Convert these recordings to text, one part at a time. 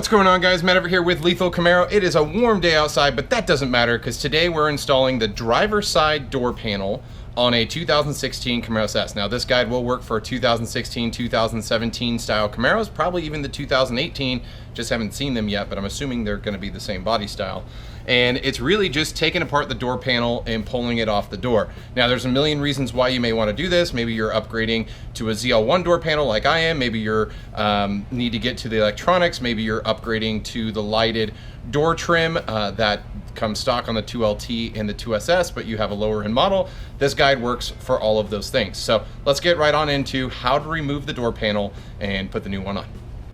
What's going on, guys? Matt over here with Lethal Camaro. It is a warm day outside, but that doesn't matter because today we're installing the driver's side door panel on a 2016 Camaro SS. Now this guide will work for 2016, 2017 style Camaros, probably even the 2018, just haven't seen them yet, but I'm assuming they're gonna be the same body style. And it's really just taking apart the door panel and pulling it off the door. Now there's a million reasons why you may wanna do this. Maybe you're upgrading to a ZL1 door panel like I am. Maybe you're need to get to the electronics. Maybe you're upgrading to the lighted door trim that comes stock on the 2LT and the 2SS, but you have a lower end model. This guide works for all of those things. So let's get right on into how to remove the door panel and put the new one on.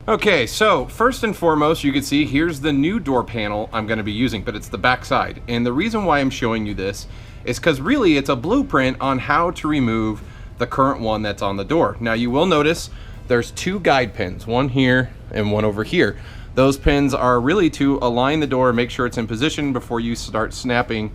Okay, so first and foremost, you can see here's the new door panel I'm gonna be using, but it's the back side. And the reason why I'm showing you this is because really it's a blueprint on how to remove the current one that's on the door. Now you will notice there's two guide pins, one here and one over here. Those pins are really to align the door, make sure it's in position before you start snapping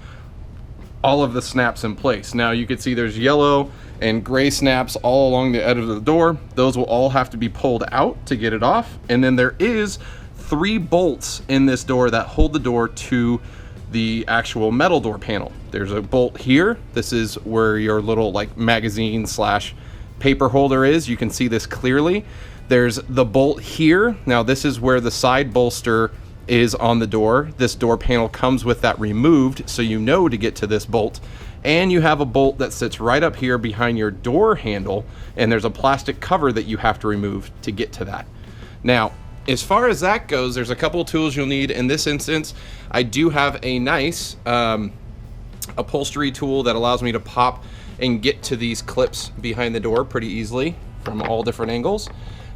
all of the snaps in place. Now you can see there's yellow and gray snaps all along the edge of the door. Those will all have to be pulled out to get it off. And then there is 3 bolts in this door that hold the door to the actual metal door panel. There's a bolt here. This is where your little like magazine slash paper holder is. You can see this clearly. There's the bolt here. Now this is where the side bolster is on the door. This door panel comes with that removed, so you know to get to this bolt. And you have a bolt that sits right up here behind your door handle, and there's a plastic cover that you have to remove to get to that. Now, as far as that goes, there's a couple of tools you'll need. In this instance, I do have a nice upholstery tool that allows me to pop and get to these clips behind the door pretty easily from all different angles.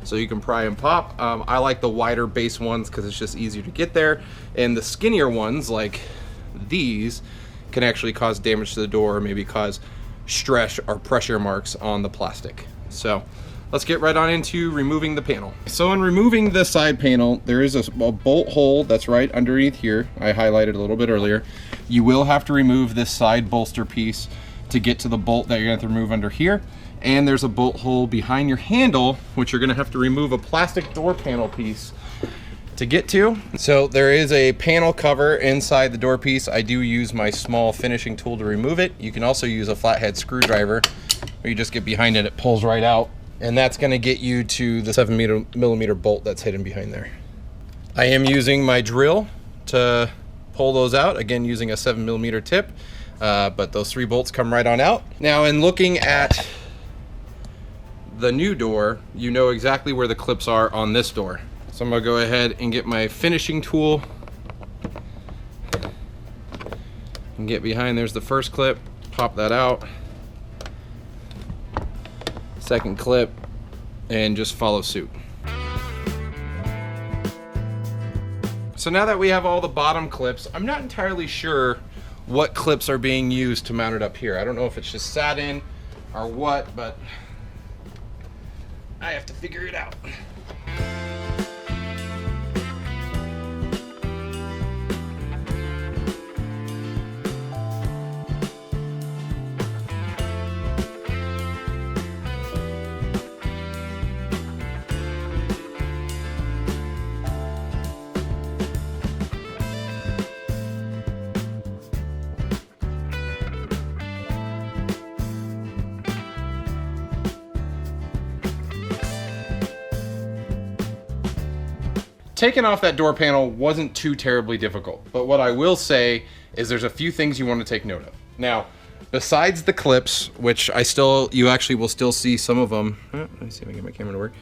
So you can pry and pop. I like the wider base ones because it's just easier to get there. And the skinnier ones, like these, can actually cause damage to the door or maybe cause stress or pressure marks on the plastic. So let's get right on into removing the panel. So in removing the side panel, there is a bolt hole that's right underneath here. I highlighted a little bit earlier. You will have to remove this side bolster piece to get to the bolt that you're going to have to remove under here. And there's a bolt hole behind your handle, which you're going to have to remove a plastic door panel piece to get to. So there is a panel cover inside the door piece. I do use my small finishing tool to remove it. You can also use a flathead screwdriver where you just get behind it, it pulls right out. And that's gonna get you to the 7mm bolt that's hidden behind there. I am using my drill to pull those out, again using a 7mm tip, but those 3 bolts come right on out. Now in looking at the new door, you know exactly where the clips are on this door. So I'm gonna go ahead and get my finishing tool and get behind. There's the first clip, pop that out. Second clip, and just follow suit. So now that we have all the bottom clips, I'm not entirely sure what clips are being used to mount it up here. I don't know if it's just satin or what, but I have to figure it out. Taking off that door panel wasn't too terribly difficult, but what I will say is there's a few things you want to take note of. Now, besides the clips, which you actually will still see some of them. Let me see if I can get my camera to work.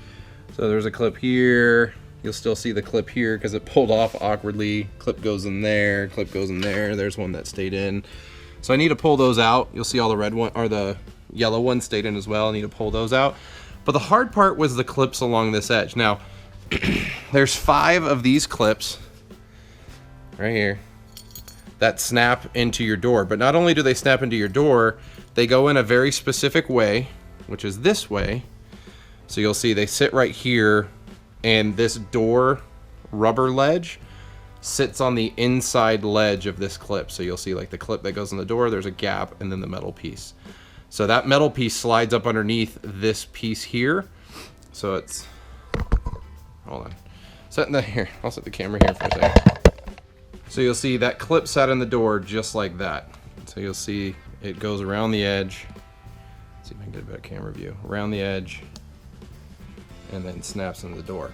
So there's a clip here. You'll still see the clip here because it pulled off awkwardly. Clip goes in there, clip goes in there. There's one that stayed in. So I need to pull those out. You'll see all the red one or the yellow ones stayed in as well. I need to pull those out. But the hard part was the clips along this edge. Now, there's 5 of these clips right here that snap into your door. But not only do they snap into your door, they go in a very specific way, which is this way. So you'll see they sit right here, and this door rubber ledge sits on the inside ledge of this clip. So you'll see like the clip that goes in the door, there's a gap, and then the metal piece. So that metal piece slides up underneath this piece here. So it's, hold on. setting that here. I'll set the camera here for a second. So you'll see that clip sat in the door just like that. So you'll see it goes around the edge. Let's see if I can get a better camera view. Around the edge, and then snaps into the door.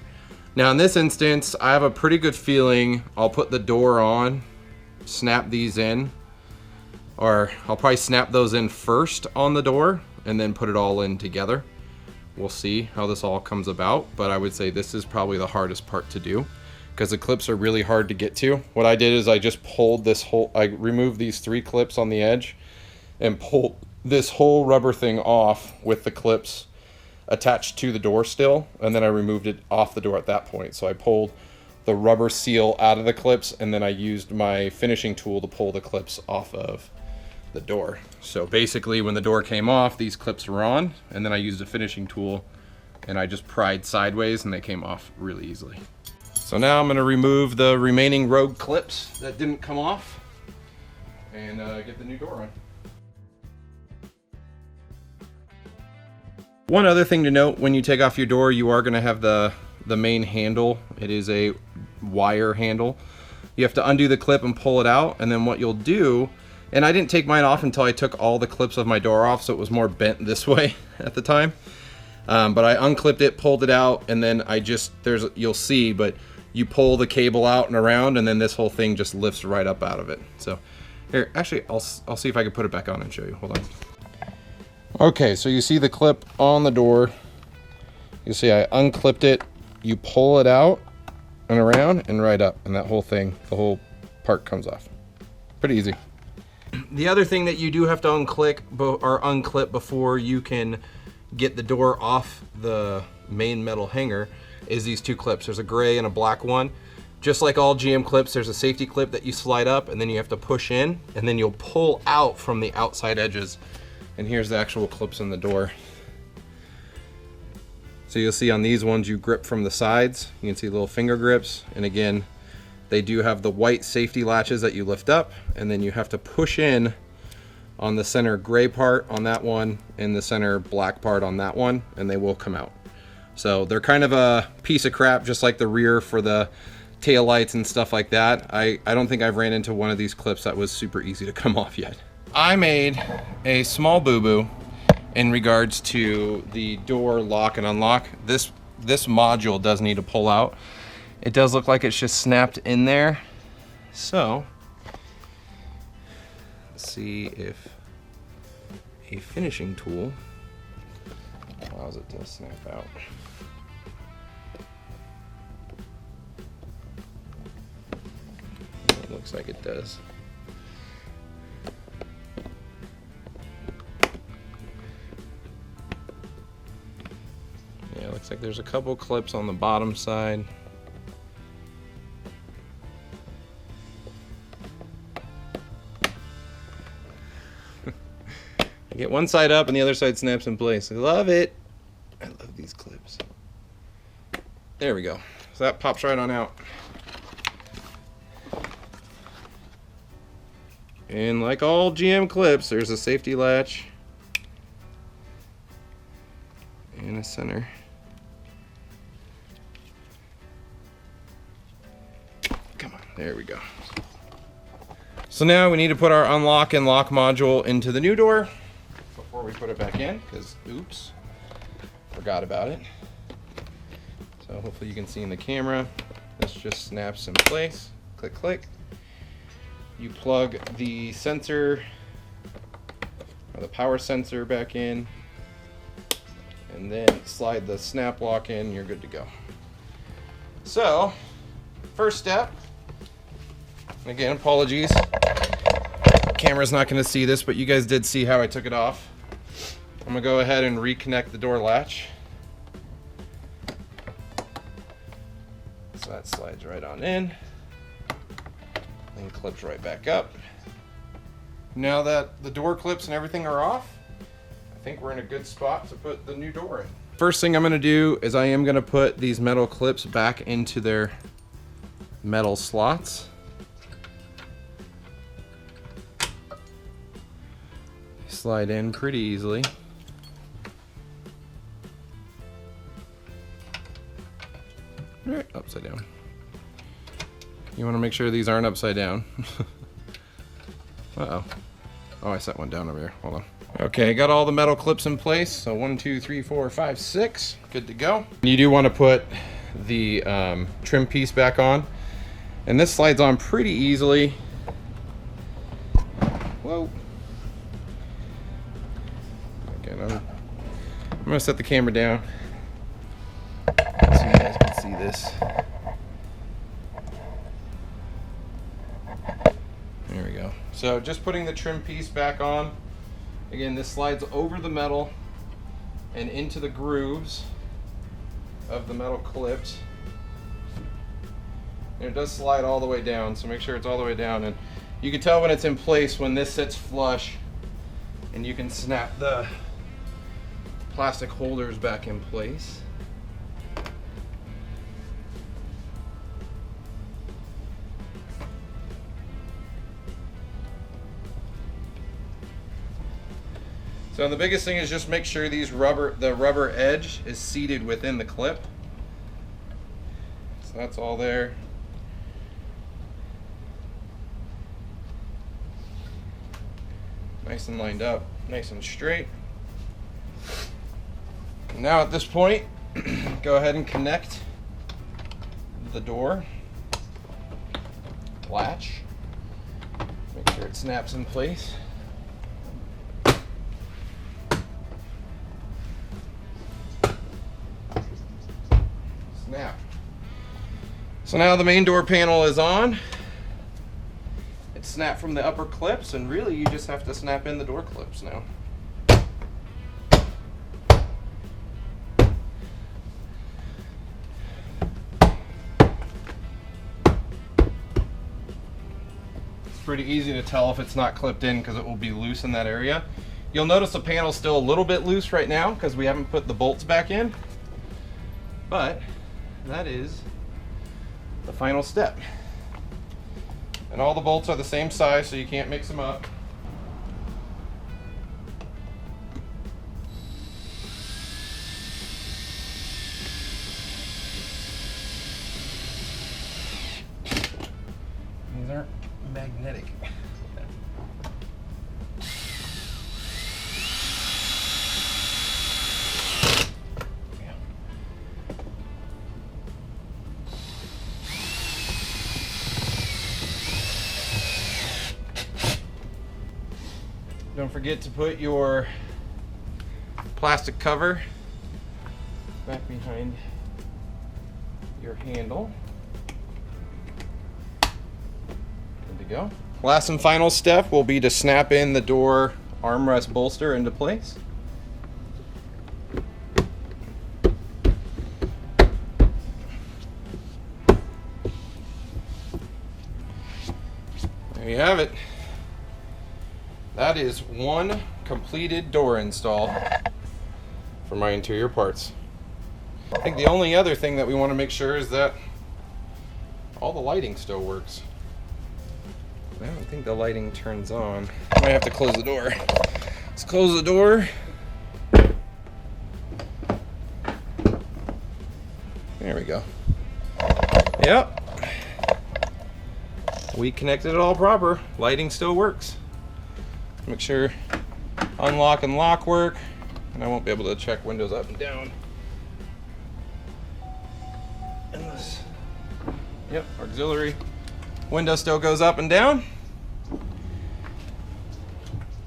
Now in this instance, I have a pretty good feeling I'll put the door on, snap these in, or I'll probably snap those in first on the door and then put it all in together. We'll see how this all comes about, but I would say this is probably the hardest part to do because the clips are really hard to get to. What I did is I just pulled this whole, I removed these 3 clips on the edge and pulled this whole rubber thing off with the clips attached to the door still, and then I removed it off the door at that point. So I pulled the rubber seal out of the clips, and then I used my finishing tool to pull the clips off of the door. So basically when the door came off, these clips were on, and then I used a finishing tool and I just pried sideways and they came off really easily. So now I'm going to remove the remaining rogue clips that didn't come off and get the new door on. One other thing to note, when you take off your door, you are going to have the main handle. It is a wire handle. You have to undo the clip and pull it out, and then what you'll do, and I didn't take mine off until I took all the clips of my door off, so it was more bent this way at the time. But I unclipped it, pulled it out, and then I just, you'll see, but you pull the cable out and around, and then this whole thing just lifts right up out of it. So here, actually, I'll see if I can put it back on and show you. Hold on. Okay, so you see the clip on the door. You see I unclipped it, you pull it out and around and right up, and that whole thing, the whole part comes off. Pretty easy. The other thing that you do have to unclip before you can get the door off the main metal hanger is these 2 clips. There's a gray and a black one. Just like all GM clips, there's a safety clip that you slide up and then you have to push in, and then you'll pull out from the outside edges. And here's the actual clips in the door. So you'll see on these ones you grip from the sides. You can see little finger grips, and again, they do have the white safety latches that you lift up, and then you have to push in on the center gray part on that one and the center black part on that one, and they will come out. So they're kind of a piece of crap, just like the rear for the tail lights and stuff like that. I don't think I've ran into one of these clips that was super easy to come off yet. I made a small boo-boo in regards to the door lock and unlock. This module does need to pull out. It does look like it's just snapped in there. So let's see if a finishing tool allows it to snap out. It looks like it does. Yeah, it looks like there's a couple clips on the bottom side. I get one side up and the other side snaps in place. I love it. I love these clips. There we go. So that pops right on out. And like all GM clips, there's a safety latch and a center. Come on, there we go. So now we need to put our unlock and lock module into the new door before we put it back in, because oops, forgot about it. So hopefully you can see in the camera, this just snaps in place. Click, click. You plug the sensor, or the power sensor back in, and then slide the snap lock in, you're good to go. So, first step, and again, apologies, camera's not gonna see this, but you guys did see how I took it off. I'm gonna go ahead and reconnect the door latch. So that slides right on in, and clips right back up. Now that the door clips and everything are off, I think we're in a good spot to put the new door in. First thing I'm gonna do is I am gonna put these metal clips back into their metal slots. Slide in pretty easily. Right, upside down. You want to make sure these aren't upside down. Uh-oh. Oh, I set one down over here. Hold on. Okay, got all the metal clips in place. So 1, 2, 3, 4, 5, 6. Good to go. You do want to put the trim piece back on. And this slides on pretty easily. Whoa. Okay, I'm going to set the camera down so you guys can see this. There we go. So just putting the trim piece back on. Again, this slides over the metal and into the grooves of the metal clips. And it does slide all the way down, so make sure it's all the way down. And you can tell when it's in place when this sits flush, and you can snap the plastic holders back in place. So the biggest thing is just make sure the rubber edge is seated within the clip. So that's all there. Nice and lined up, nice and straight. Now at this point, go ahead and connect the door latch. Make sure it snaps in place. Snap. So now the main door panel is on. It's snapped from the upper clips, and really you just have to snap in the door clips now. It's pretty easy to tell if it's not clipped in because it will be loose in that area. You'll notice the panel's still a little bit loose right now because we haven't put the bolts back in, but that is the final step. And all the bolts are the same size, so you can't mix them up. These aren't magnetic. Don't forget to put your plastic cover back behind your handle. Good to go. Last and final step will be to snap in the door armrest bolster into place. There you have it. That is one completed door install for my interior parts. I think the only other thing that we want to make sure is that all the lighting still works. I don't think the lighting turns on. I might have to close the door. Let's close the door. There we go. Yep. We connected it all proper. Lighting still works. Make sure unlock and lock work, and I won't be able to check windows up and down. And this, yep, auxiliary window still goes up and down.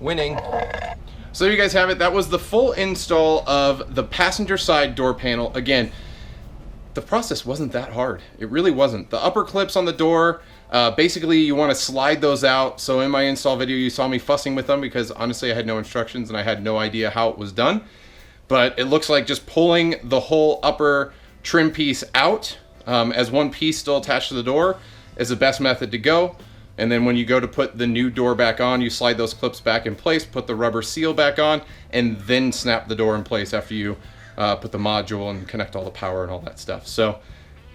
Winning. So there you guys have it. That was the full install of the passenger side door panel. Again, the process wasn't that hard. It really wasn't. The upper clips on the door, basically you want to slide those out. So in my install video you saw me fussing with them because honestly I had no instructions and I had no idea how it was done. But it looks like just pulling the whole upper trim piece out as one piece still attached to the door is the best method to go. And then when you go to put the new door back on, you slide those clips back in place, put the rubber seal back on, and then snap the door in place after you put the module and connect all the power and all that stuff. So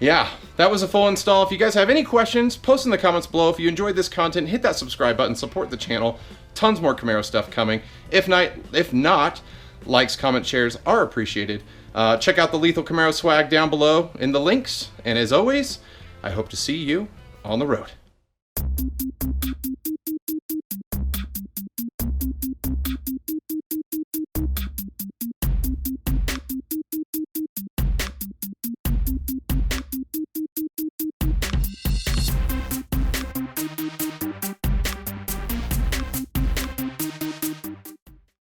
yeah, that was a full install. If you guys have any questions, post in the comments below. If you enjoyed this content, hit that subscribe button, support the channel. Tons more Camaro stuff coming. If not, likes, comments, shares are appreciated. Check out the Lethal Camaro swag down below in the links. And as always, I hope to see you on the road.